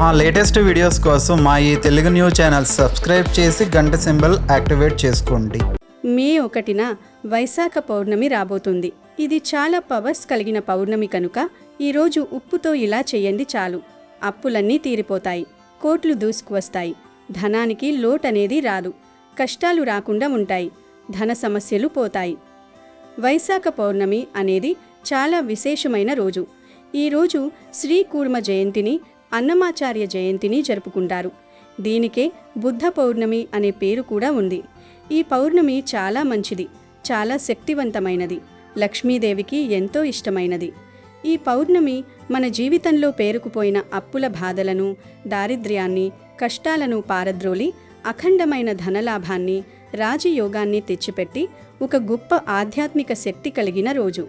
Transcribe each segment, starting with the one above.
మా latest videos కోసం మా ఈ తెలుగు న్యూస్ ఛానల్ సబ్స్క్రైబ్ చేసి గంట సింబల్ యాక్టివేట్ చేసుకోండి. మే 1న వైశాఖ పౌర్ణమి రాబోతుంది. ఇది చాలా పవర్స్ కలిగిన పౌర్ణమి కనుక ఈరోజు ఉప్పుతో ఇలా చేయండి చాలు. అప్పులన్నీ తీరిపోతాయి, కోట్లు దూసుకువస్తాయి, ధనానికి లోటనేది రాదు, కష్టాలు రాకుండా ఉంటాయి, ధన సమస్యలు పోతాయి. వైశాఖ పౌర్ణమి అనేది చాలా విశేషమైన రోజు. ఈరోజు శ్రీకూర్మ జయంతిని, అన్నమాచార్య జయంతిని జరుపుకుంటారు. దీనికే బుద్ధ పౌర్ణమి అనే పేరు కూడా ఉంది. ఈ పౌర్ణమి చాలా మంచిది, చాలా శక్తివంతమైనది, లక్ష్మీదేవికి ఎంతో ఇష్టమైనది. ఈ పౌర్ణమి మన జీవితంలో పేరుకుపోయిన అప్పుల బాధలను, దారిద్ర్యాన్ని, కష్టాలను పారద్రోలి అఖండమైన ధనలాభాన్ని, రాజయోగాన్ని తెచ్చిపెట్టి ఒక గొప్ప ఆధ్యాత్మిక శక్తి కలిగిన రోజు.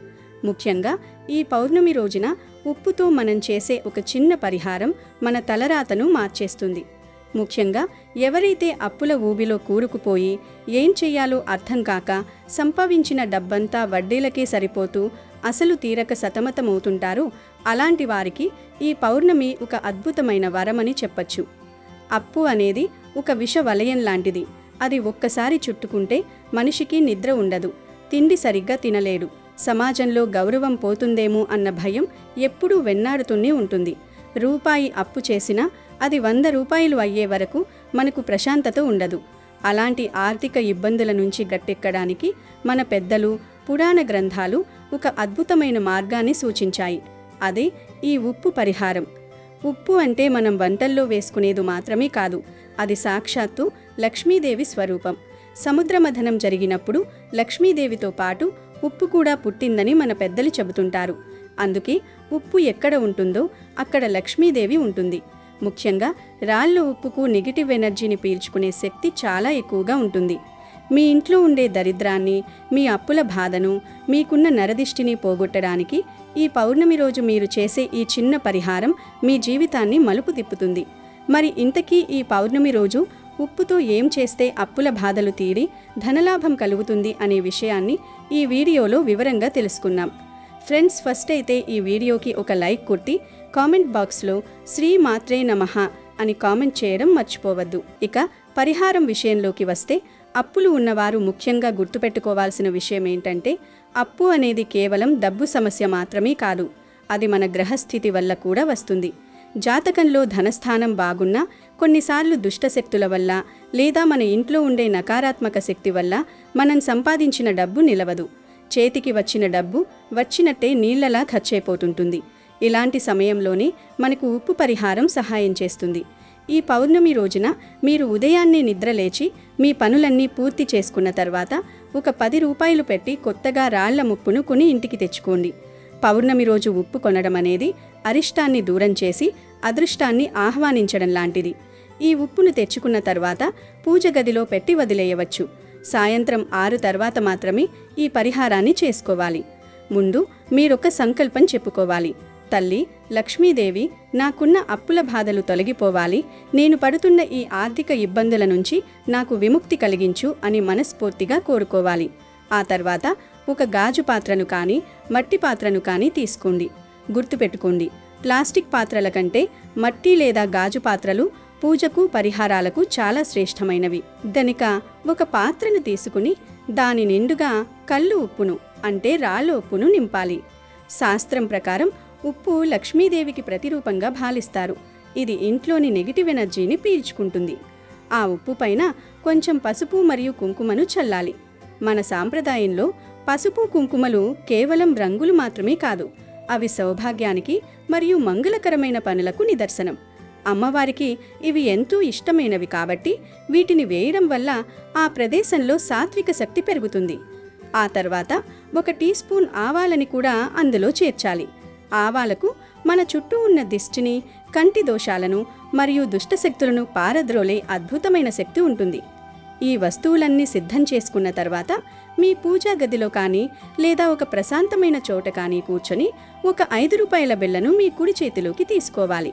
ముఖ్యంగా ఈ పౌర్ణమి రోజున ఉప్పుతో మనం చేసే ఒక చిన్న పరిహారం మన తలరాతను మార్చేస్తుంది. ముఖ్యంగా ఎవరైతే అప్పుల ఊబిలో కూరుకుపోయి ఏం చెయ్యాలో అర్థం కాక సంపాదించిన డబ్బంతా వడ్డీలకే సరిపోతూ అసలు తీరక సతమతమవుతుంటారో అలాంటి వారికి ఈ పౌర్ణమి ఒక అద్భుతమైన వరమని చెప్పచ్చు. అప్పు అనేది ఒక విష వలయం లాంటిది. అది ఒక్కసారి చుట్టుకుంటే మనిషికి నిద్ర ఉండదు, తిండి సరిగ్గా తినలేడు, సమాజంలో గౌరవం పోతుందేమో అన్న భయం ఎప్పుడూ వెన్నాడుతూనే ఉంటుంది. రూపాయి అప్పు చేసినా అది 100 రూపాయలు అయ్యే వరకు మనకు ప్రశాంతత ఉండదు. అలాంటి ఆర్థిక ఇబ్బందుల నుంచి గట్టెక్కడానికి మన పెద్దలు, పురాణ గ్రంథాలు ఒక అద్భుతమైన మార్గాన్ని సూచించాయి. అదే ఈ ఉప్పు పరిహారం. ఉప్పు అంటే మనం వంటల్లో వేసుకునేది మాత్రమే కాదు, అది సాక్షాత్తు లక్ష్మీదేవి స్వరూపం. సముద్రమథనం జరిగినప్పుడు లక్ష్మీదేవితో పాటు ఉప్పు కూడా పుట్టిందని మన పెద్దలు చెబుతుంటారు. అందుకే ఉప్పు ఎక్కడ ఉంటుందో అక్కడ లక్ష్మీదేవి ఉంటుంది. ముఖ్యంగా రాళ్ళ ఉప్పుకు నెగిటివ్ ఎనర్జీని పీల్చుకునే శక్తి చాలా ఎక్కువగా ఉంటుంది. మీ ఇంట్లో ఉండే దరిద్రాన్ని, మీ అప్పుల బాధను, మీకున్న నరదిష్టిని పోగొట్టడానికి ఈ పౌర్ణమి రోజు మీరు చేసే ఈ చిన్న పరిహారం మీ జీవితాన్ని మలుపు తిప్పుతుంది. మరి ఇంతకీ ఈ పౌర్ణమి రోజు ఉప్పుతో ఏం చేస్తే అప్పుల బాధలు తీరి ధనలాభం కలుగుతుంది అనే విషయాన్ని ఈ వీడియోలో వివరంగా తెలుసుకుందాం. ఫ్రెండ్స్, ఫస్ట్ అయితే ఈ వీడియోకి ఒక లైక్ కొట్టి కామెంట్ బాక్స్లో శ్రీ మాత్రే నమః అని కామెంట్ చేయడం మర్చిపోవద్దు. ఇక పరిహారం విషయంలోకి వస్తే, అప్పులు ఉన్నవారు ముఖ్యంగా గుర్తుపెట్టుకోవాల్సిన విషయం ఏంటంటే, అప్పు అనేది కేవలం డబ్బు సమస్య మాత్రమే కాదు, అది మన గ్రహస్థితి వల్ల కూడా వస్తుంది. జాతకంలో ధనస్థానం బాగున్నా కొన్నిసార్లు దుష్టశక్తుల వల్ల లేదా మన ఇంట్లో ఉండే నకారాత్మక శక్తి వల్ల మనం సంపాదించిన డబ్బు నిలవదు. చేతికి వచ్చిన డబ్బు వచ్చినట్టే నీళ్లలా ఖర్చయిపోతుంటుంది. ఇలాంటి సమయంలోనే మనకు ఉప్పు పరిహారం సహాయం చేస్తుంది. ఈ పౌర్ణమి రోజున మీరు ఉదయాన్నే నిద్రలేచి మీ పనులన్నీ పూర్తి చేసుకున్న తర్వాత ఒక 10 రూపాయలు పెట్టి కొత్తగా రాళ్ల ముప్పును కొని ఇంటికి తెచ్చుకోండి. పౌర్ణమి రోజు ఉప్పు కొనడం అనేది అరిష్టాన్ని దూరం చేసి అదృష్టాన్ని ఆహ్వానించడం లాంటిది. ఈ ఉప్పును తెచ్చుకున్న తర్వాత పూజ గదిలో పెట్టి వదిలేయవచ్చు. సాయంత్రం 6 తర్వాత మాత్రమే ఈ పరిహారాన్ని చేసుకోవాలి. ముందు మీరొక సంకల్పం చెప్పుకోవాలి. తల్లి లక్ష్మీదేవి, నాకున్న అప్పుల బాధలు తొలగిపోవాలి, నేను పడుతున్న ఈ ఆర్థిక ఇబ్బందుల నుంచి నాకు విముక్తి కలిగించు అని మనస్ఫూర్తిగా కోరుకోవాలి. ఆ తర్వాత ఒక గాజు పాత్రను కానీ, మట్టి పాత్రను కానీ తీసుకోండి. గుర్తుపెట్టుకోండి, ప్లాస్టిక్ పాత్రల కంటే మట్టి లేదా గాజు పాత్రలు పూజకు, పరిహారాలకు చాలా శ్రేష్టమైనవి. గనుక ఒక పాత్రను తీసుకుని దాని నిండుగా కల్లు ఉప్పును అంటే రాళ్ళ ఉప్పును నింపాలి. శాస్త్రం ప్రకారం ఉప్పు లక్ష్మీదేవికి ప్రతిరూపంగా భావిస్తారు. ఇది ఇంట్లోని నెగిటివ్ ఎనర్జీని పీల్చుకుంటుంది. ఆ ఉప్పు పైన కొంచెం పసుపు మరియు కుంకుమను చల్లాలి. మన సాంప్రదాయంలో పసుపు, కుంకుమలు కేవలం రంగులు మాత్రమే కాదు, అవి సౌభాగ్యానికి మరియు మంగళకరమైన పనులకు నిదర్శనం. అమ్మవారికి ఇవి ఎంతో ఇష్టమైనవి కాబట్టి వీటిని వేయడం వల్ల ఆ ప్రదేశంలో సాత్విక శక్తి పెరుగుతుంది. ఆ తర్వాత 1 టీ స్పూన్ ఆవాలని కూడా అందులో చేర్చాలి. ఆవాలకు మన చుట్టూ ఉన్న దిష్టిని, కంటి దోషాలను మరియు దుష్టశక్తులను పారద్రోలే అద్భుతమైన శక్తి ఉంటుంది. ఈ వస్తువులన్నీ సిద్ధం చేసుకున్న తర్వాత మీ పూజా గదిలో కానీ లేదా ఒక ప్రశాంతమైన చోట కానీ కూర్చొని ఒక 5 రూపాయల బిళ్ళను మీ కుడి చేతిలోకి తీసుకోవాలి.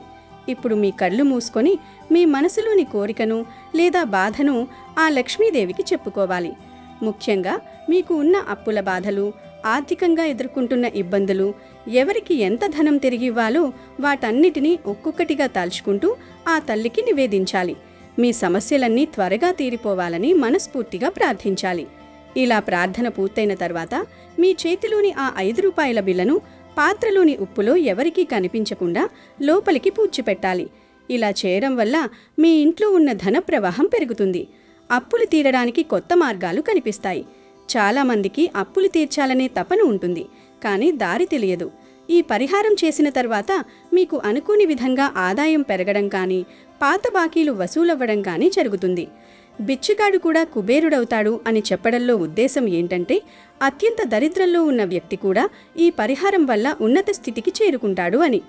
ఇప్పుడు మీ కళ్ళు మూసుకొని మీ మనసులోని కోరికను లేదా బాధను ఆ లక్ష్మీదేవికి చెప్పుకోవాలి. ముఖ్యంగా మీకు ఉన్న అప్పుల బాధలు, ఆర్థికంగా ఎదుర్కొంటున్న ఇబ్బందులు, ఎవరికి ఎంత ధనం తిరిగి ఇవ్వాలో వాటన్నిటినీ ఒక్కొక్కటిగా తలుచుకుంటూ ఆ తల్లికి నివేదించాలి. మీ సమస్యలన్నీ త్వరగా తీరిపోవాలని మనస్ఫూర్తిగా ప్రార్థించాలి. ఇలా ప్రార్థన పూర్తయిన తర్వాత మీ చేతిలోని ఆ 5 రూపాయల బిళ్ళను పాత్రలోని ఉప్పులో ఎవరికీ కనిపించకుండా లోపలికి పూడ్చిపెట్టాలి. ఇలా చేయడం వల్ల మీ ఇంట్లో ఉన్న ధన ప్రవాహం పెరుగుతుంది. అప్పులు తీరడానికి కొత్త మార్గాలు కనిపిస్తాయి. చాలామందికి అప్పులు తీర్చాలనే తపన ఉంటుంది, కానీ దారి తెలియదు. ఈ పరిహారం చేసిన తర్వాత మీకు అనుకోని విధంగా ఆదాయం పెరగడం కానీ, పాత బాకీలు వసూలవ్వడం కానీ జరుగుతుంది. బిచ్చగాడు కూడా కుబేరుడవుతాడు అని చెప్పడంలో ఉద్దేశం ఏంటంటే, అత్యంత దరిద్రంలో ఉన్న వ్యక్తి కూడా ఈ పరిహారం వల్ల ఉన్నత స్థితికి చేరుకుంటాడు అని.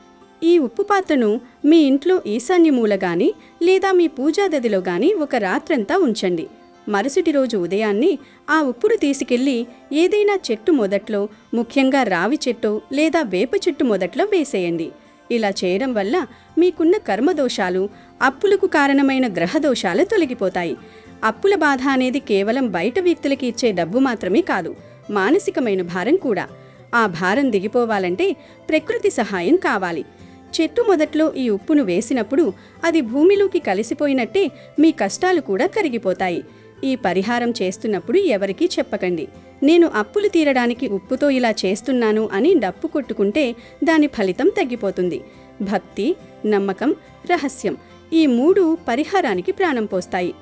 ఈ ఉప్పు పాత్రను మీ ఇంట్లో ఈశాన్యమూల గాని లేదా మీ పూజాగదిలో గాని ఒక రాత్రంతా ఉంచండి. మరుసటి రోజు ఉదయాన్నే ఆ ఉప్పును తీసుకెళ్లి ఏదైనా చెట్టు మొదట్లో, ముఖ్యంగా రావి చెట్టు లేదా వేప చెట్టు మొదట్లో వేసేయండి. ఇలా చేయడం వల్ల మీకున్న కర్మదోషాలు, అప్పులకు కారణమైన గ్రహదోషాలు తొలగిపోతాయి. అప్పుల బాధ అనేది కేవలం బయట వ్యక్తులకి ఇచ్చే డబ్బు మాత్రమే కాదు, మానసికమైన భారం కూడా. ఆ భారం దిగిపోవాలంటే ప్రకృతి సహాయం కావాలి. చెట్టు మొదట్లో ఈ ఉప్పును వేసినప్పుడు అది భూమిలోకి కలిసిపోయినట్టే మీ కష్టాలు కూడా కరిగిపోతాయి. ఈ పరిహారం చేస్తున్నప్పుడు ఎవరికీ చెప్పకండి. నేను అప్పులు తీరడానికి ఉప్పుతో ఇలా చేస్తున్నాను అని డప్పు కొట్టుకుంటే దాని ఫలితం తగ్గిపోతుంది. భక్తి, నమ్మకం, రహస్యం ఈ 3 పరిహారానికి ప్రాణం పోస్తాయి.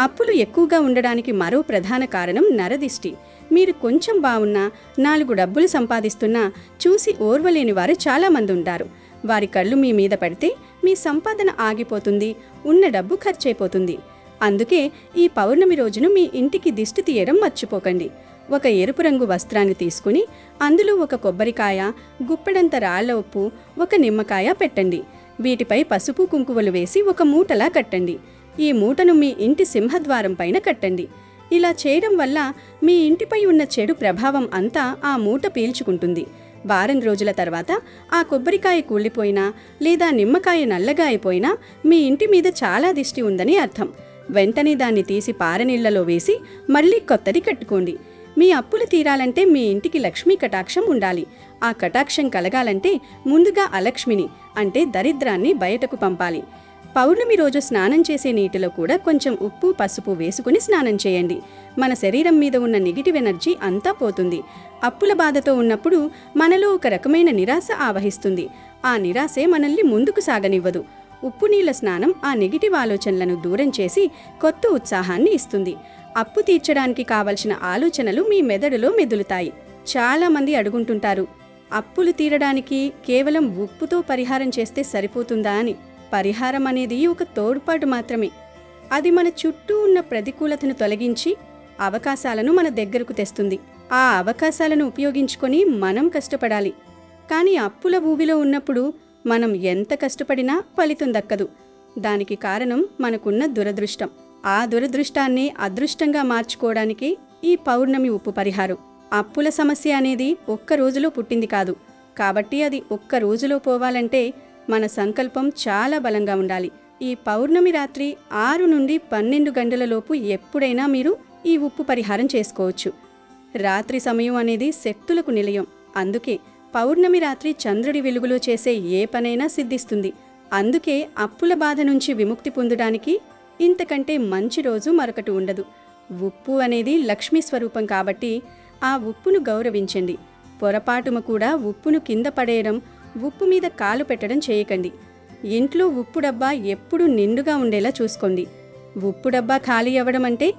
అప్పులు ఎక్కువగా ఉండడానికి మరో ప్రధాన కారణం నరదిష్టి. మీరు కొంచెం బాగున్నా, 4 డబ్బులు సంపాదిస్తున్నా చూసి ఓర్వలేని వారు చాలామంది ఉంటారు. వారి కళ్ళు మీ మీద పడితే మీ సంపాదన ఆగిపోతుంది, ఉన్న డబ్బు ఖర్చయిపోతుంది. అందుకే ఈ పౌర్ణమి రోజును మీ ఇంటికి దిష్టి తీయడం మర్చిపోకండి. ఒక ఎరుపు రంగు వస్త్రాన్ని తీసుకుని అందులో ఒక కొబ్బరికాయ, గుప్పెడంత రాళ్ల ఉప్పు, ఒక నిమ్మకాయ పెట్టండి. వీటిపై పసుపు కుంకుమలు వేసి ఒక మూటలా కట్టండి. ఈ మూటను మీ ఇంటి సింహద్వారం పైన కట్టండి. ఇలా చేయడం వల్ల మీ ఇంటిపై ఉన్న చెడు ప్రభావం అంతా ఆ మూట పీల్చుకుంటుంది. వారం రోజుల తర్వాత ఆ కొబ్బరికాయ కూలిపోయినా లేదా నిమ్మకాయ నల్లగా అయిపోయినా మీ ఇంటి మీద చాలా దిష్టి ఉందని అర్థం. వెంటనే దాన్ని తీసి పారనీళ్లలో వేసి మళ్ళీ కొత్తది కట్టుకోండి. మీ అప్పులు తీరాలంటే మీ ఇంటికి లక్ష్మీ కటాక్షం ఉండాలి. ఆ కటాక్షం కలగాలంటే ముందుగా అలక్ష్మిని, అంటే దరిద్రాన్ని బయటకు పంపాలి. పౌర్ణమి రోజు స్నానం చేసే నీటిలో కూడా కొంచెం ఉప్పు, పసుపు వేసుకుని స్నానం చేయండి. మన శరీరం మీద ఉన్న నెగిటివ్ ఎనర్జీ అంతా పోతుంది. అప్పుల బాధతో ఉన్నప్పుడు మనలో ఒక రకమైన నిరాశ ఆవహిస్తుంది. ఆ నిరాశే మనల్ని ముందుకు సాగనివ్వదు. ఉప్పు నీళ్ల స్నానం ఆ నెగిటివ్ ఆలోచనలను దూరం చేసి కొత్త ఉత్సాహాన్ని ఇస్తుంది. అప్పు తీర్చడానికి కావలసిన ఆలోచనలు మీ మెదడులో మెదులుతాయి. చాలా మంది అడుగుంటుంటారు, అప్పులు తీరడానికి కేవలం ఉప్పుతో పరిహారం చేస్తే సరిపోతుందా అని. పరిహారం అనేది ఒక తోడ్పాటు మాత్రమే. అది మన చుట్టూ ఉన్న ప్రతికూలతను తొలగించి అవకాశాలను మన దగ్గరకు తెస్తుంది. ఆ అవకాశాలను ఉపయోగించుకొని మనం కష్టపడాలి. కానీ అప్పుల ఊబిలో ఉన్నప్పుడు మనం ఎంత కష్టపడినా ఫలితం దక్కదు. దానికి కారణం మనకున్న దురదృష్టం. ఆ దురదృష్టాన్ని అదృష్టంగా మార్చుకోవడానికి ఈ పౌర్ణమి ఉప్పు పరిహారం. అప్పుల సమస్య అనేది ఒక్క రోజులో పుట్టింది కాదు. కాబట్టి అది ఒక్క రోజులో పోవాలంటే మన సంకల్పం చాలా బలంగా ఉండాలి. ఈ పౌర్ణమి రాత్రి 6 నుండి 12 గంటలలోపు ఎప్పుడైనా మీరు ఈ ఉప్పు పరిహారం చేసుకోవచ్చు. రాత్రి సమయం అనేది శక్తులకు నిలయం. అందుకే పౌర్ణమి రాత్రి చంద్రుడి వెలుగులో చేసే ఏ పనైనా సిద్ధిస్తుంది. అందుకే అప్పుల బాధ నుంచి విముక్తి పొందడానికి ఇంతకంటే మంచి రోజు మరొకటి ఉండదు. ఉప్పు అనేది లక్ష్మీ స్వరూపం కాబట్టి ఆ ఉప్పును గౌరవించండి. పొరపాటుమ కూడా ఉప్పును కింద పడేయడం, ఉప్పు మీద కాలు పెట్టడం చేయకండి. ఇంట్లో ఉప్పు డబ్బా ఎప్పుడూ నిండుగా ఉండేలా చూసుకోండి. ఉప్పు డబ్బా ఖాళీ అవ్వడం అంటే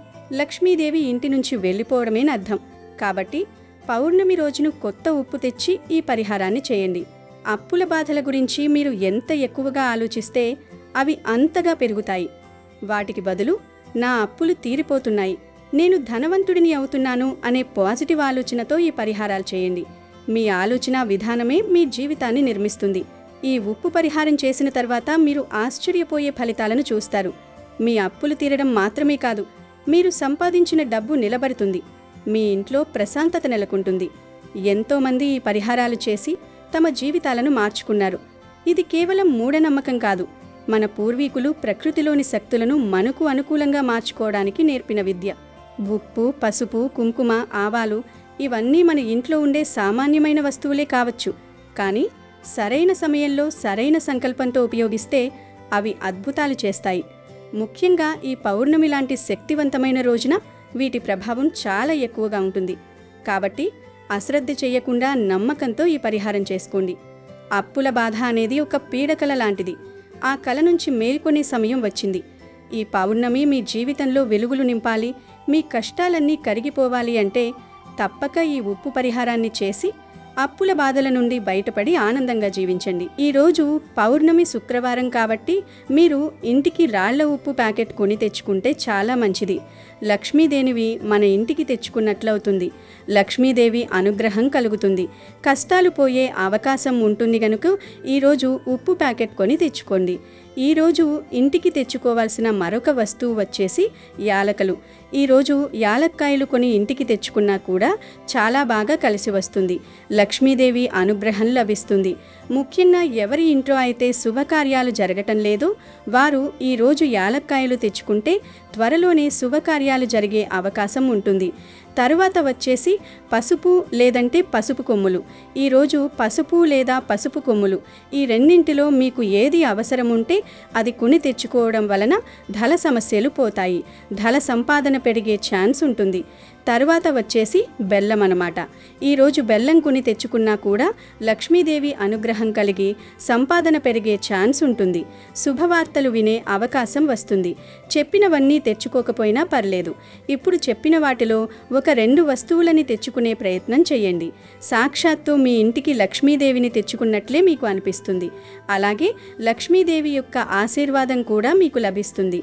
లక్ష్మీదేవి ఇంటి నుంచి వెళ్ళిపోవడమేని అర్థం. కాబట్టి పౌర్ణమి రోజును కొత్త ఉప్పు తెచ్చి ఈ పరిహారాన్ని చేయండి. అప్పుల బాధల గురించి మీరు ఎంత ఎక్కువగా ఆలోచిస్తే అవి అంతగా పెరుగుతాయి. వాటికి బదులు నా అప్పులు తీరిపోతున్నాయి, నేను ధనవంతుడిని అవుతున్నాను అనే పాజిటివ్ ఆలోచనతో ఈ పరిహారాలు చేయండి. మీ ఆలోచన విధానమే మీ జీవితాన్ని నిర్మిస్తుంది. ఈ ఉప్పు పరిహారం చేసిన తర్వాత మీరు ఆశ్చర్యపోయే ఫలితాలను చూస్తారు. మీ అప్పులు తీరడం మాత్రమే కాదు, మీరు సంపాదించిన డబ్బు నిలబడుతుంది. మీ ఇంట్లో ప్రశాంతత నెలకొంటుంది. ఎంతోమంది ఈ పరిహారాలు చేసి తమ జీవితాలను మార్చుకున్నారు. ఇది కేవలం మూఢనమ్మకం కాదు, మన పూర్వీకులు ప్రకృతిలోని శక్తులను మనకు అనుకూలంగా మార్చుకోవడానికి నేర్పిన విద్య. ఉప్పు, పసుపు, కుంకుమ, ఆవాలు ఇవన్నీ మన ఇంట్లో ఉండే సామాన్యమైన వస్తువులే కావచ్చు, కానీ సరైన సమయంలో సరైన సంకల్పంతో ఉపయోగిస్తే అవి అద్భుతాలు చేస్తాయి. ముఖ్యంగా ఈ పౌర్ణమి లాంటి శక్తివంతమైన రోజున వీటి ప్రభావం చాలా ఎక్కువగా ఉంటుంది. కాబట్టి అశ్రద్ధ చేయకుండా నమ్మకంతో ఈ పరిహారం చేసుకోండి. అప్పుల బాధ అనేది ఒక పీడకల లాంటిది. ఆ కల నుంచి మేల్కొనే సమయం వచ్చింది. ఈ పౌర్ణమి మీ జీవితంలో వెలుగులు నింపాలి, మీ కష్టాలన్నీ కరిగిపోవాలి అంటే తప్పక ఈ ఉప్పు పరిహారాన్ని చేసి అప్పుల బాధల నుండి బయటపడి ఆనందంగా జీవించండి. ఈరోజు పౌర్ణమి శుక్రవారం కాబట్టి మీరు ఇంటికి రాళ్ల ఉప్పు ప్యాకెట్ కొని తెచ్చుకుంటే చాలా మంచిది. లక్ష్మీదేవిని మన ఇంటికి తెచ్చుకున్నట్లవుతుంది. లక్ష్మీదేవి అనుగ్రహం కలుగుతుంది, కష్టాలు పోయే అవకాశం ఉంటుంది. గనుక ఈరోజు ఉప్పు ప్యాకెట్ కొని తెచ్చుకోండి. ఈరోజు ఇంటికి తెచ్చుకోవాల్సిన మరొక వస్తువు వచ్చేసి యాలకలు. ఈరోజు యాలక్కాయలు కొని ఇంటికి తెచ్చుకున్నా కూడా చాలా బాగా కలిసి వస్తుంది. లక్ష్మీదేవి అనుగ్రహం లభిస్తుంది. ముఖ్యంగా ఎవరి ఇంట్లో అయితే శుభకార్యాలు జరగటం లేదో వారు ఈరోజు యాలక్కాయలు తెచ్చుకుంటే త్వరలోనే శుభకార్యాలు జరిగే అవకాశం ఉంటుంది. తరువాత వచ్చేసి పసుపు లేదంటే పసుపు కొమ్ములు. ఈరోజు పసుపు లేదా పసుపు కొమ్ములు ఈ రెండింటిలో మీకు ఏది అవసరం ఉంటే అది కొని తెచ్చుకోవడం వలన ధన సమస్యలు పోతాయి, ధన సంపాదన పెరిగే ఛాన్స్ ఉంటుంది. తరువాత వచ్చేసి బెల్లం అన్నమాట. ఈరోజు బెల్లం కొని తెచ్చుకున్నా కూడా లక్ష్మీదేవి అనుగ్రహం కలిగి సంపాదన పెరిగే ఛాన్స్ ఉంటుంది. శుభవార్తలు వినే అవకాశం వస్తుంది. చెప్పినవన్నీ తెచ్చుకోకపోయినా పర్లేదు. ఇప్పుడు చెప్పిన వాటిలో ఒక 2 వస్తువులని తెచ్చుకునే ప్రయత్నం చేయండి. సాక్షాత్తు మీ ఇంటికి లక్ష్మీదేవిని తెచ్చుకున్నట్లే మీకు అనిపిస్తుంది. అలాగే లక్ష్మీదేవి యొక్క ఆశీర్వాదం కూడా మీకు లభిస్తుంది.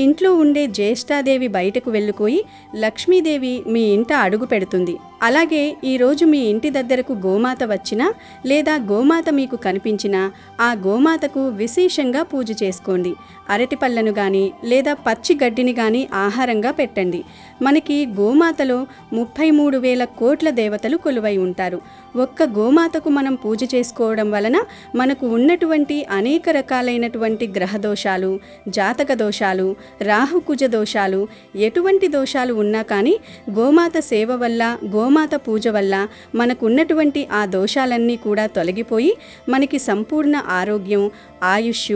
ఇంట్లో ఉండే జ్యేష్ఠాదేవి బయటకు వెళ్ళిపోయి లక్ష్మీదేవి మీ ఇంట అడుగు పెడుతుంది. అలాగే ఈరోజు మీ ఇంటి దగ్గరకు గోమాత వచ్చినా లేదా గోమాత మీకు కనిపించినా ఆ గోమాతకు విశేషంగా పూజ చేసుకోండి. అరటి పళ్ళను కానీ లేదా పచ్చి గడ్డిని కానీ ఆహారంగా పెట్టండి. మనకి గోమాతలో 33,000 కోట్ల దేవతలు కొలువై ఉంటారు. ఒక్క గోమాతకు మనం పూజ చేసుకోవడం వలన మనకు ఉన్నటువంటి అనేక రకాలైనటువంటి గ్రహ దోషాలు, జాతక దోషాలు, రాహుకుజ దోషాలు, ఎటువంటి దోషాలు ఉన్నా కానీ గోమాత సేవ వల్ల, గోమాత పూజ వల్ల మనకున్నటువంటి ఆ దోషాలన్నీ కూడా తొలగిపోయి మనకి సంపూర్ణ ఆరోగ్యం, ఆయుష్,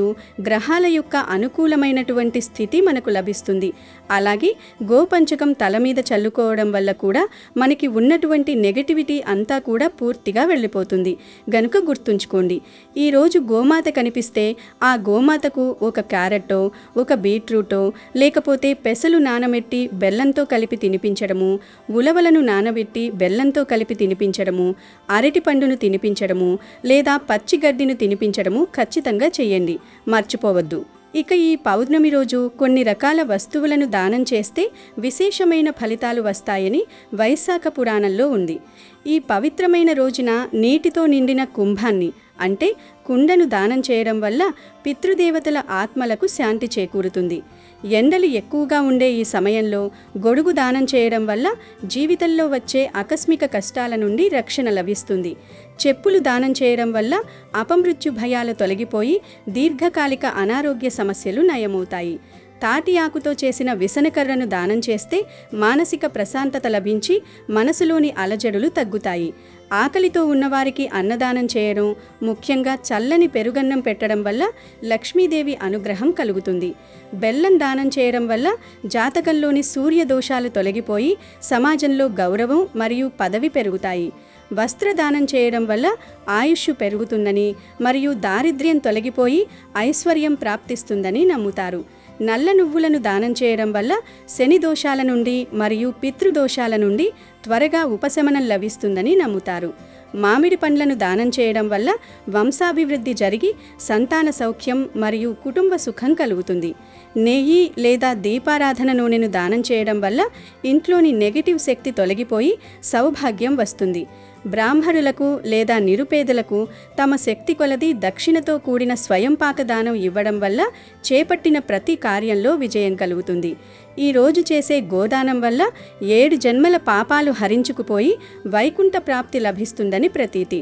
గ్రహాల యొక్క అనుకూలమైనటువంటి స్థితి మనకు లభిస్తుంది. అలాగే గోపంచకం తల మీద చల్లుకోవడం వల్ల కూడా మనకి ఉన్నటువంటి నెగటివిటీ అంతా కూడా పూర్తిగా వెళ్ళిపోతుంది. గనుక గుర్తుంచుకోండి, ఈరోజు గోమాత కనిపిస్తే ఆ గోమాతకు ఒక క్యారెట్టో, ఒక బీట్రూటో, లేకపోతే పెసలు నానబెట్టి బెల్లంతో కలిపి తినిపించడము, ఉలవలను నానబెట్టి బెల్లంతో కలిపి తినిపించడము, అరటి పండును తినిపించడము, లేదా పచ్చిగడ్డిని తినిపించడము ఖచ్చితంగా చేయండి, మర్చిపోవద్దు. ఇక ఈ పౌర్ణమి రోజు కొన్ని రకాల వస్తువులను దానం చేస్తే విశేషమైన ఫలితాలు వస్తాయని వైశాఖ పురాణంలో ఉంది. ఈ పవిత్రమైన రోజున నీటితో నిండిన కుంభాన్ని అంటే కుండను దానం చేయడం వల్ల పితృదేవతల ఆత్మలకు శాంతి చేకూరుతుంది. ఎండలు ఎక్కువగా ఉండే ఈ సమయంలో గొడుగు దానం చేయడం వల్ల జీవితంలో వచ్చే ఆకస్మిక కష్టాల నుండి రక్షణ లభిస్తుంది. చెప్పులు దానం చేయడం వల్ల అపమృత్యు భయాలు తొలగిపోయి దీర్ఘకాలిక అనారోగ్య సమస్యలు నయమవుతాయి. తాటి ఆకుతో చేసిన విసనకర్రను దానం చేస్తే మానసిక ప్రశాంతత లభించి మనసులోని అలజడులు తగ్గుతాయి. ఆకలితో ఉన్నవారికి అన్నదానం చేయడం, ముఖ్యంగా చల్లని పెరుగన్నం పెట్టడం వల్ల లక్ష్మీదేవి అనుగ్రహం కలుగుతుంది. బెల్లం దానం చేయడం వల్ల జాతకంలోని సూర్య దోషాలు తొలగిపోయి సమాజంలో గౌరవం మరియు పదవి పెరుగుతాయి. వస్త్రదానం చేయడం వల్ల ఆయుష్ పెరుగుతుందని మరియు దారిద్ర్యం తొలగిపోయి ఐశ్వర్యం ప్రాప్తిస్తుందని నమ్ముతారు. నల్ల నువ్వులను దానం చేయడం వల్ల శని దోషాల నుండి మరియు పితృదోషాల నుండి త్వరగా ఉపశమనం లభిస్తుందని నమ్ముతారు. మామిడి పండ్లను దానం చేయడం వల్ల వంశాభివృద్ధి జరిగి సంతాన సౌఖ్యం మరియు కుటుంబ సుఖం కలుగుతుంది. నెయ్యి లేదా దీపారాధన నూనెను దానం చేయడం వల్ల ఇంట్లోని నెగటివ్ శక్తి తొలగిపోయి సౌభాగ్యం వస్తుంది. బ్రాహ్మణులకు లేదా నిరుపేదలకు తమ శక్తి కొలది దక్షిణతో కూడిన స్వయం పాకదానం ఇవ్వడం వల్ల చేపట్టిన ప్రతి కార్యంలో విజయం కలుగుతుంది. ఈ రోజు చేసే గోదానం వల్ల 7 జన్మల పాపాలు హరించుకుపోయి వైకుంఠ ప్రాప్తి లభిస్తుందని ప్రతీతి.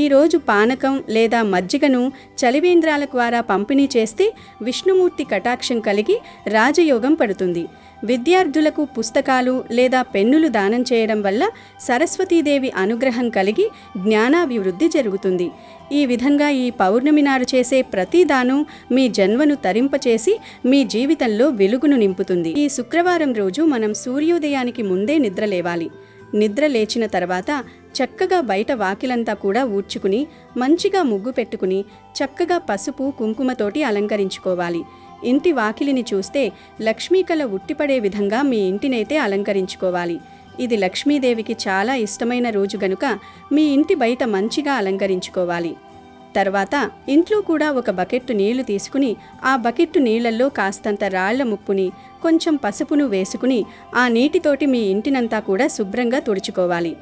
ఈరోజు పానకం లేదా మజ్జిగను చలివేంద్రాల ద్వారా పంపిణీ చేస్తే విష్ణుమూర్తి కటాక్షం కలిగి రాజయోగం పడుతుంది. విద్యార్థులకు పుస్తకాలు లేదా పెన్నులు దానం చేయడం వల్ల సరస్వతీదేవి అనుగ్రహం కలిగి జ్ఞానాభివృద్ధి జరుగుతుంది. ఈ విధంగా ఈ పౌర్ణమి నాడు చేసే ప్రతి దానం మీ జన్మను తరింపచేసి మీ జీవితంలో వెలుగును నింపుతుంది. ఈ శుక్రవారం రోజు మనం సూర్యోదయానికి ముందే నిద్ర లేవాలి. నిద్ర లేచిన తర్వాత చక్కగా బయట వాకిలంతా కూడా ఊడ్చుకుని మంచిగా ముగ్గు పెట్టుకుని చక్కగా పసుపు కుంకుమతోటి అలంకరించుకోవాలి. ఇంటి వాకిలిని చూస్తే లక్ష్మీకళ ఉట్టిపడే విధంగా మీ ఇంటినైతే అలంకరించుకోవాలి. ఇది లక్ష్మీదేవికి చాలా ఇష్టమైన రోజు గనుక మీ ఇంటి బయట మంచిగా అలంకరించుకోవాలి. తర్వాత ఇంట్లో కూడా ఒక బకెట్టు నీళ్లు తీసుకుని ఆ బకెట్టు నీళ్లలో కాస్తంత రాళ్ల ముప్పుని కొంచెం పసుపును వేసుకుని ఆ నీటితోటి మీ ఇంటినంతా కూడా శుభ్రంగా తుడుచుకోవాలి.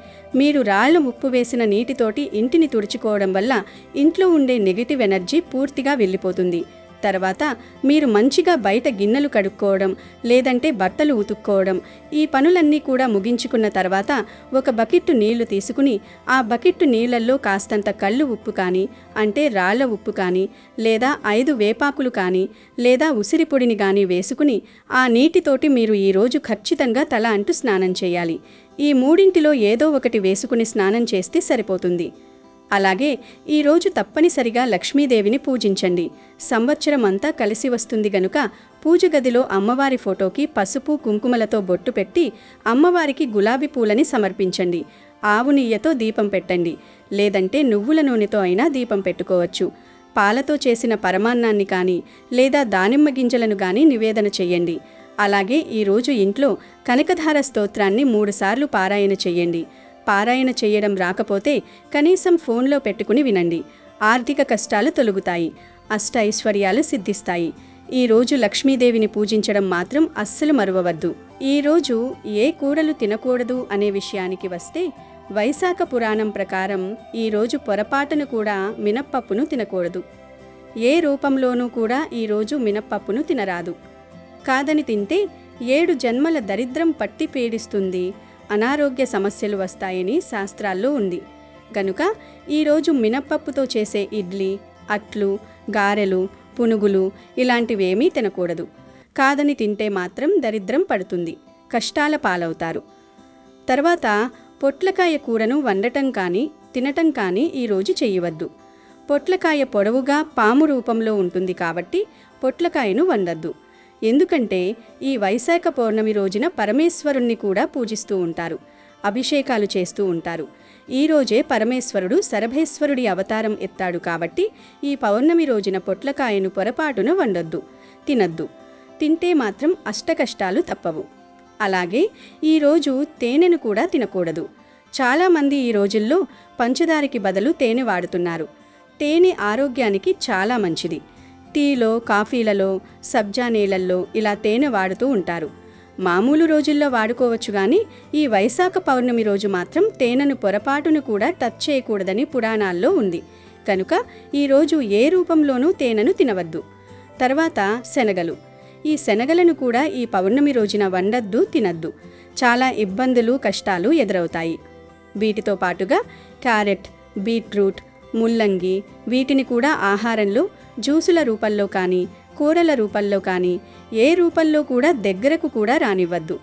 మీరు రాళ్ల ముప్పు వేసిన నీటితోటి ఇంటిని తుడుచుకోవడం వల్ల ఇంట్లో ఉండే నెగిటివ్ ఎనర్జీ పూర్తిగా వెళ్ళిపోతుంది. తర్వాత మీరు మంచిగా బయట గిన్నెలు కడుక్కోవడం లేదంటే బట్టలు ఉతుక్కోవడం ఈ పనులన్నీ కూడా ముగించుకున్న తర్వాత ఒక బకెట్టు నీళ్లు తీసుకుని ఆ బకెట్టు నీళ్లలో కాస్తంత కళ్ళు ఉప్పు కానీ అంటే రాళ్ల ఉప్పు కానీ లేదా 5 వేపాకులు కానీ లేదా ఉసిరి పొడిని కానీ వేసుకుని ఆ నీటితోటి మీరు ఈరోజు ఖచ్చితంగా తల అంటూ స్నానం చేయాలి. ఈ మూడింటిలో ఏదో ఒకటి వేసుకుని స్నానం చేస్తే సరిపోతుంది. అలాగే ఈరోజు తప్పనిసరిగా లక్ష్మీదేవిని పూజించండి. సంవత్సరం అంతా కలిసి వస్తుంది గనుక పూజ గదిలో అమ్మవారి ఫోటోకి పసుపు కుంకుమలతో బొట్టు పెట్టి అమ్మవారికి గులాబీ పూలని సమర్పించండి. ఆవు నెయ్యితో దీపం పెట్టండి. లేదంటే నువ్వుల నూనెతో అయినా దీపం పెట్టుకోవచ్చు. పాలతో చేసిన పరమాన్నాన్ని కానీ లేదా దానిమ్మ గింజలను కానీ నివేదన చెయ్యండి. అలాగే ఈరోజు ఇంట్లో కనకధార స్తోత్రాన్ని 3 సార్లు పారాయణ చెయ్యండి. పారాయణ చేయడం రాకపోతే కనీసం ఫోన్లో పెట్టుకుని వినండి. ఆర్థిక కష్టాలు తొలగుతాయి. అష్ట ఐశ్వర్యాలు సిద్ధిస్తాయి. ఈరోజు లక్ష్మీదేవిని పూజించడం మాత్రం అస్సలు మరువవద్దు. ఈరోజు ఏ కూరలు తినకూడదు అనే విషయానికి వస్తే వైశాఖ పురాణం ప్రకారం ఈరోజు పొరపాటును కూడా మినప్పప్పును తినకూడదు. ఏ రూపంలోనూ కూడా ఈరోజు మినప్పప్పును తినరాదు. కాదని తింటే 7 జన్మల దరిద్రం పట్టి పీడిస్తుంది, అనారోగ్య సమస్యలు వస్తాయని శాస్త్రాల్లో ఉంది. కనుక ఈరోజు మినప్పప్పుతో చేసే ఇడ్లీ, అట్లు, గారెలు, పునుగులు ఇలాంటివేమీ తినకూడదు. కాదని తింటే మాత్రం దరిద్రం పడుతుంది, కష్టాల పాలవుతారు. తర్వాత పొట్లకాయ కూరను వండటం కానీ తినటం కానీ ఈరోజు చేయవద్దు. పొట్లకాయ పొడవుగా పాము రూపంలో ఉంటుంది కాబట్టి పొట్లకాయను వండద్దు. ఎందుకంటే ఈ వైశాఖ పౌర్ణమి రోజున పరమేశ్వరుణ్ణి కూడా పూజిస్తూ ఉంటారు, అభిషేకాలు చేస్తూ ఉంటారు. ఈరోజే పరమేశ్వరుడు శరభేశ్వరుడి అవతారం ఎత్తాడు కాబట్టి ఈ పౌర్ణమి రోజున పొట్లకాయను పొరపాటున వండొద్దు, తినద్దు. తింటే మాత్రం అష్టకష్టాలు తప్పవు. అలాగే ఈరోజు తేనెను కూడా తినకూడదు. చాలామంది ఈ రోజుల్లో పంచదారికి బదులు తేనె వాడుతున్నారు. తేనె ఆరోగ్యానికి చాలా మంచిది. టీలో, కాఫీలలో, సబ్జా నీళ్ళల్లో ఇలా తేనె వాడుతూ ఉంటారు. మామూలు రోజుల్లో వాడుకోవచ్చు కానీ ఈ వైశాఖ పౌర్ణమి రోజు మాత్రం తేనెను పొరపాటును కూడా టచ్ చేయకూడదని పురాణాల్లో ఉంది. కనుక ఈరోజు ఏ రూపంలోనూ తేనెను తినవద్దు. తర్వాత శనగలు. ఈ శనగలను కూడా ఈ పౌర్ణమి రోజున వండద్దు, తినద్దు. చాలా ఇబ్బందులు, కష్టాలు ఎదురవుతాయి. వీటితో పాటుగా క్యారెట్, బీట్రూట్, ముల్లంగి వీటిని కూడా ఆహారంలో జ్యూసుల రూపంలో కానీ కూరల రూపంలో కానీ ఏ రూపంలో కూడా దగ్గరకు కూడా రానివ్వద్దు.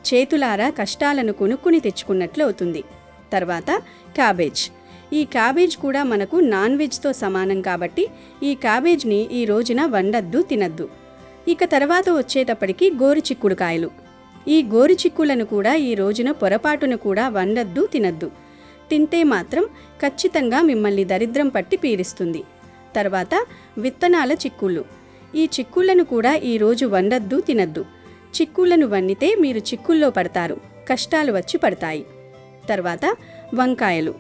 చేతులారా కష్టాలను కొనుక్కుని తెచ్చుకున్నట్లు అవుతుంది. తర్వాత క్యాబేజ్. ఈ క్యాబేజ్ కూడా మనకు నాన్ వెజ్తో సమానం కాబట్టి ఈ క్యాబేజ్ని ఈ రోజున వండద్దు, తినద్దు. ఇక తర్వాత వచ్చేటప్పటికి గోరుచిక్కుడుకాయలు. ఈ గోరుచిక్కులను కూడా ఈ రోజున పొరపాటున కూడా వండద్దు, తినద్దు. తింటే మాత్రం ఖచ్చితంగా మిమ్మల్ని దరిద్రం పట్టి పీడిస్తుంది. తర్వాత విత్తనాల చిక్కుళ్ళు. ఈ చిక్కుళ్లను కూడా ఈరోజు వండద్దు, తినద్దు. చిక్కుళ్లను వండితే మీరు చిక్కుల్లో పడతారు, కష్టాలు వచ్చి పడతాయి. తర్వాత వంకాయలు.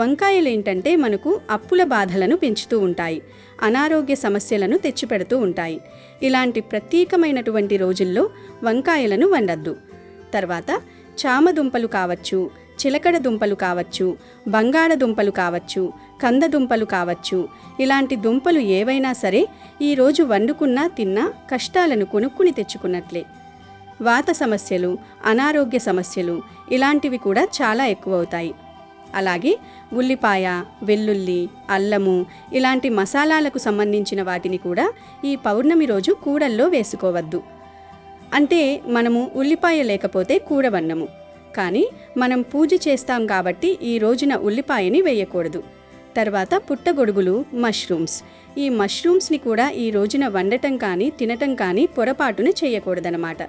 వంకాయలేంటంటే మనకు అప్పుల బాధలను పెంచుతూ ఉంటాయి, అనారోగ్య సమస్యలను తెచ్చిపెడుతూ ఉంటాయి. ఇలాంటి ప్రత్యేకమైనటువంటి రోజుల్లో వంకాయలను వండద్దు. తర్వాత చామదుంపలు కావచ్చు, చిలకడ దుంపలు కావచ్చు, బంగాళదుంపలు కావచ్చు, కందదుంపలు కావచ్చు, ఇలాంటి దుంపలు ఏవైనా సరే ఈరోజు వండుకున్నా తిన్నా కష్టాలను కొనుక్కుని తెచ్చుకున్నట్లే. వాత సమస్యలు, అనారోగ్య సమస్యలు ఇలాంటివి కూడా చాలా ఎక్కువవుతాయి. అలాగే ఉల్లిపాయ, వెల్లుల్లి, అల్లము ఇలాంటి మసాలాలకు సంబంధించిన వాటిని కూడా ఈ పౌర్ణమి రోజు కూరల్లో వేసుకోవద్దు. అంటే మనము ఉల్లిపాయ లేకపోతే కూర వన్నము, కానీ మనం పూజ చేస్తాం కాబట్టి ఈ రోజున ఉల్లిపాయని వేయకూడదు. తర్వాత పుట్టగొడుగులు, మష్రూమ్స్, ఈ మష్రూమ్స్ని కూడా ఈ రోజున వండటం కానీ తినటం కానీ పొరపాటున చేయకూడదనమాట.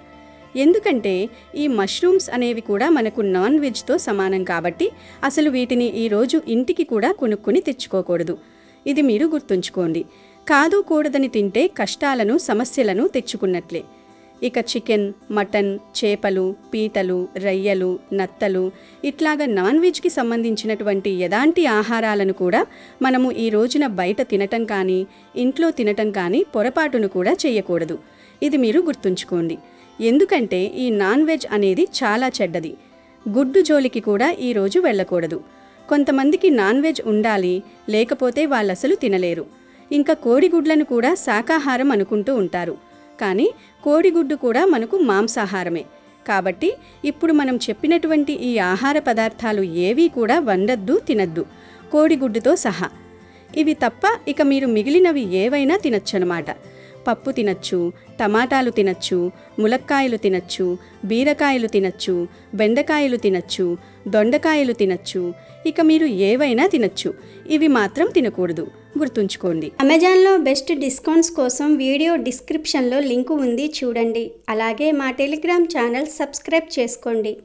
ఎందుకంటే ఈ మష్రూమ్స్ అనేవి కూడా మనకు నాన్ వెజ్తో సమానం కాబట్టి అసలు వీటిని ఈరోజు ఇంటికి కూడా కొనుక్కుని తెచ్చుకోకూడదు. ఇది మీరు గుర్తుంచుకోండి. కాదు కూడదని తింటే కష్టాలను, సమస్యలను తెచ్చుకున్నట్లే. ఇక చికెన్, మటన్, చేపలు, పీతలు, రొయ్యలు, నత్తలు ఇట్లాగా నాన్ వెజ్కి సంబంధించినటువంటి ఎలాంటి ఆహారాలను కూడా మనము ఈ రోజున బయట తినటం కానీ ఇంట్లో తినటం కానీ పొరపాటును కూడా చేయకూడదు. ఇది మీరు గుర్తుంచుకోండి. ఎందుకంటే ఈ నాన్ వెజ్ అనేది చాలా చెడ్డది. గుడ్డు జోలికి కూడా ఈరోజు వెళ్ళకూడదు. కొంతమందికి నాన్ వెజ్ ఉండాలి, లేకపోతే వాళ్ళసలు తినలేరు. ఇంకా కోడిగుడ్లను కూడా శాకాహారం అనుకుంటూ ఉంటారు, కానీ కోడిగుడ్డు కూడా మనకు మాంసాహారమే. కాబట్టి ఇప్పుడు మనం చెప్పినటువంటి ఈ ఆహార పదార్థాలు ఏవీ కూడా వండద్దు, తినద్దు, కోడిగుడ్డుతో సహా. ఇవి తప్ప ఇక మీరు మిగిలినవి ఏవైనా తినచ్చనమాట. పప్పు తినచ్చు, టమాటాలు తినచ్చు, ములక్కాయలు తినచ్చు, బీరకాయలు తినచ్చు, బెండకాయలు తినచ్చు, దొండకాయలు తినచ్చు, ఇక మీరు ఏవైనా తినచ్చు. ఇవి మాత్రం తినకూడదు, గుర్తుంచుకోండి. అమెజాన్లో బెస్ట్ డిస్కౌంట్స్ కోసం వీడియో డిస్క్రిప్షన్లో లింకు ఉంది, చూడండి. అలాగే మా టెలిగ్రామ్ ఛానల్ సబ్స్క్రైబ్ చేసుకోండి.